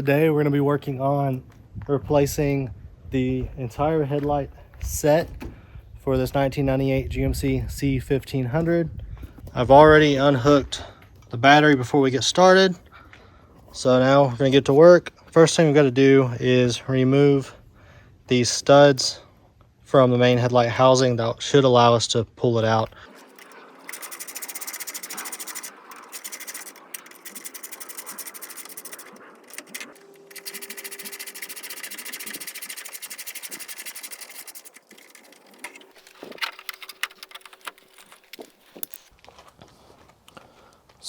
Today we're going to be working on replacing the entire headlight set for this 1998 GMC C1500. I've already unhooked the battery before we get started, so now we're going to get to work. First thing we've got to do is remove these studs from the main headlight housing. That should allow us to pull it out.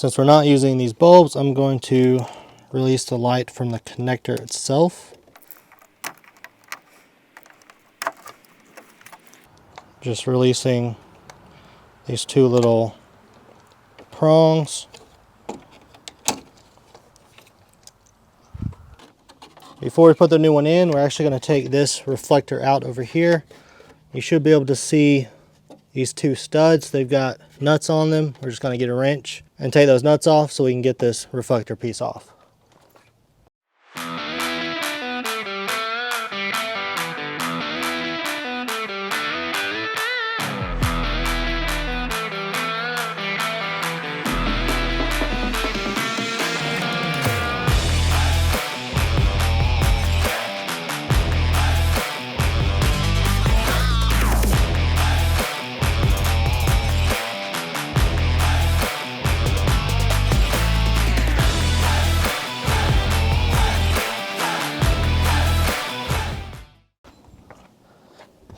Since we're not using these bulbs, I'm going to release the light from the connector itself. Just releasing these two little prongs. Before we put the new one in, we're actually going to take this reflector out over here. You should be able to see these two studs. They've got nuts on them. We're just going to get a wrench and take those nuts off so we can get this reflector piece off.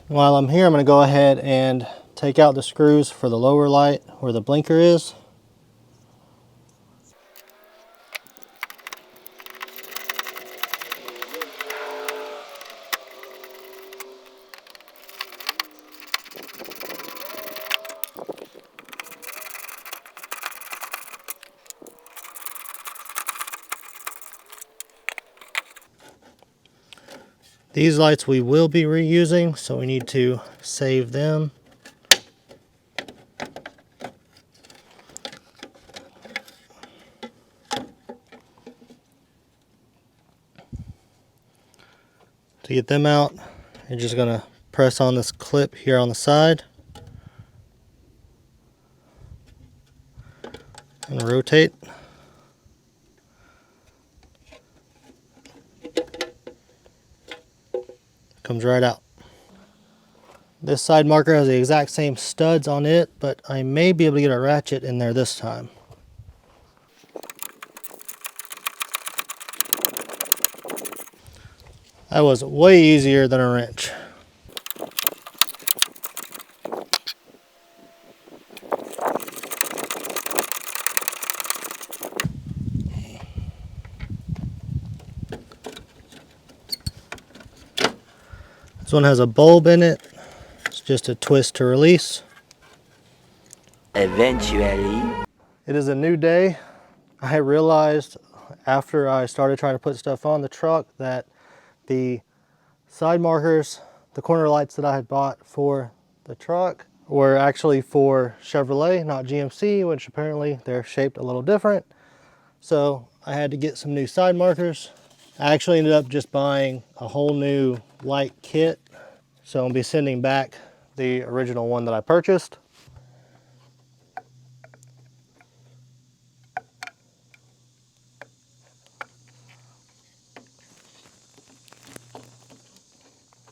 While I'm here, I'm going to go ahead and take out the screws for the lower light where the blinker is. These lights we will be reusing, so we need to save them. To get them out, you're just going to press on this clip here on the side and rotate. Comes right out. This side marker has the exact same studs on it, but I may be able to get a ratchet in there this time. That was way easier than a wrench. This one has a bulb in it. It's just a twist to release. Eventually. It is a new day. I realized after I started trying to put stuff on the truck that the side markers, the corner lights that I had bought for the truck were actually for Chevrolet, not GMC, which apparently they're shaped a little different. So I had to get some new side markers. I actually ended up just buying a whole new light kit. So I'll be sending back the original one that I purchased.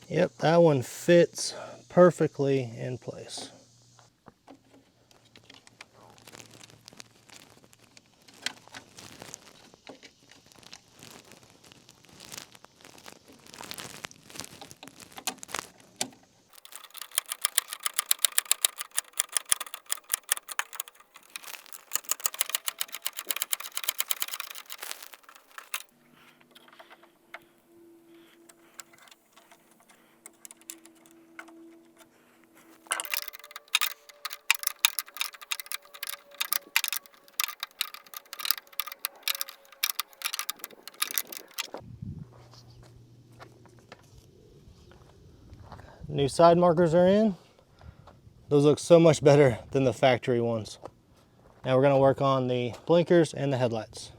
Yep, that one fits perfectly in place. New side markers are in. Those look so much better than the factory ones. Now we're going to work on the blinkers and the headlights.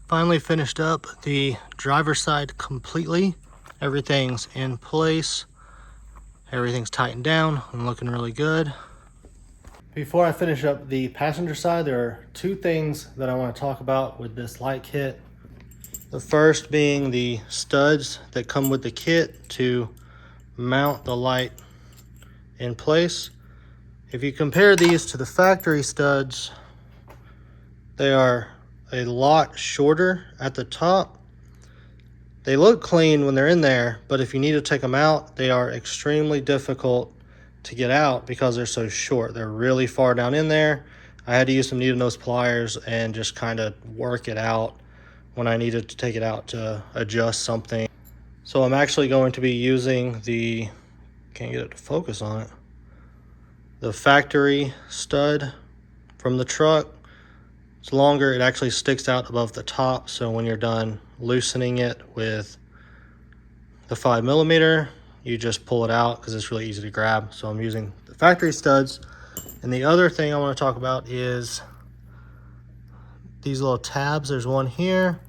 Finally finished up the driver's side completely. Everything's in place. Everything's tightened down and looking really good. Before I finish up the passenger side, there are two things that I want to talk about with this light kit. The first being the studs that come with the kit to mount the light in place. If you compare these to the factory studs, they are a lot shorter at the top. They look clean when they're in there, but if you need to take them out, they are extremely difficult to get out because they're so short. They're really far down in there. I had to use some needle nose pliers and just kind of work it out when I needed to take it out to adjust something. So I'm actually going to be using the, can't get it to focus on it, the factory stud from the truck. It's longer, it actually sticks out above the top, so when you're done loosening it with the 5mm, you just pull it out because it's really easy to grab. So I'm using the factory studs. And the other thing I want to talk about is these little tabs. There's one here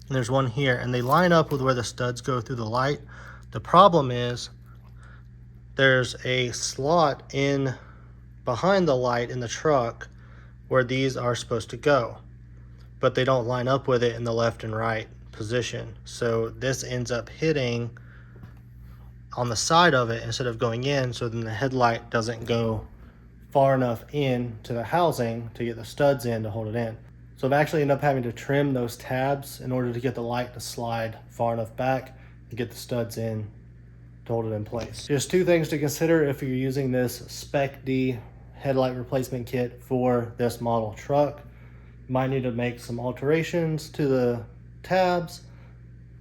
and there's one here, and they line up with where the studs go through the light. The problem is there's a slot in behind the light in the truck where these are supposed to go, but they don't line up with it in the left and right position. So this ends up hitting on the side of it instead of going in, so then the headlight doesn't go far enough in to the housing to get the studs in to hold it in. So I've actually ended up having to trim those tabs in order to get the light to slide far enough back to get the studs in to hold it in place. Just two things to consider if you're using this Spec D headlight replacement kit for this model truck. You might need to make some alterations to the tabs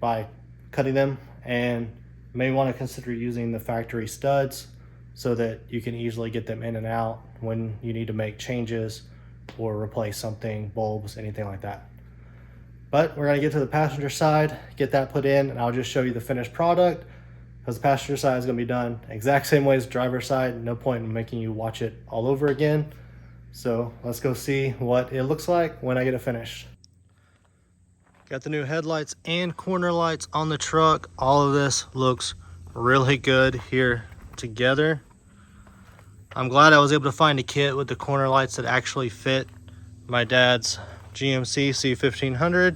by cutting them, and may want to consider using the factory studs so that you can easily get them in and out when you need to make changes or replace something, bulbs, anything like that. But we're going to get to the passenger side, get that put in, and I'll just show you the finished product, because the passenger side is going to be done exact same way as the driver's side. No point in making you watch it all over again. So let's go see what it looks like when I get it finished. Got the new headlights and corner lights on the truck. All of this looks really good here together. I'm glad I was able to find a kit with the corner lights that actually fit my dad's GMC C1500.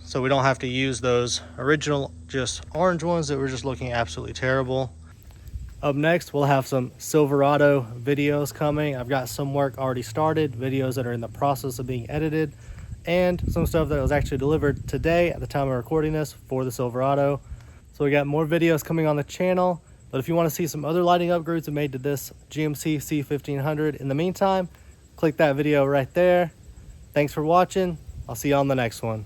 So we don't have to use those original just orange ones that were just looking absolutely terrible. Up next, we'll have some Silverado videos coming. I've got some work already started, videos that are in the process of being edited, and some stuff that was actually delivered today at the time of recording this for the Silverado. So we got more videos coming on the channel, but if you want to see some other lighting upgrades we made to this GMC C1500 in the meantime, click that video right there. Thanks for watching. I'll see you on the next one.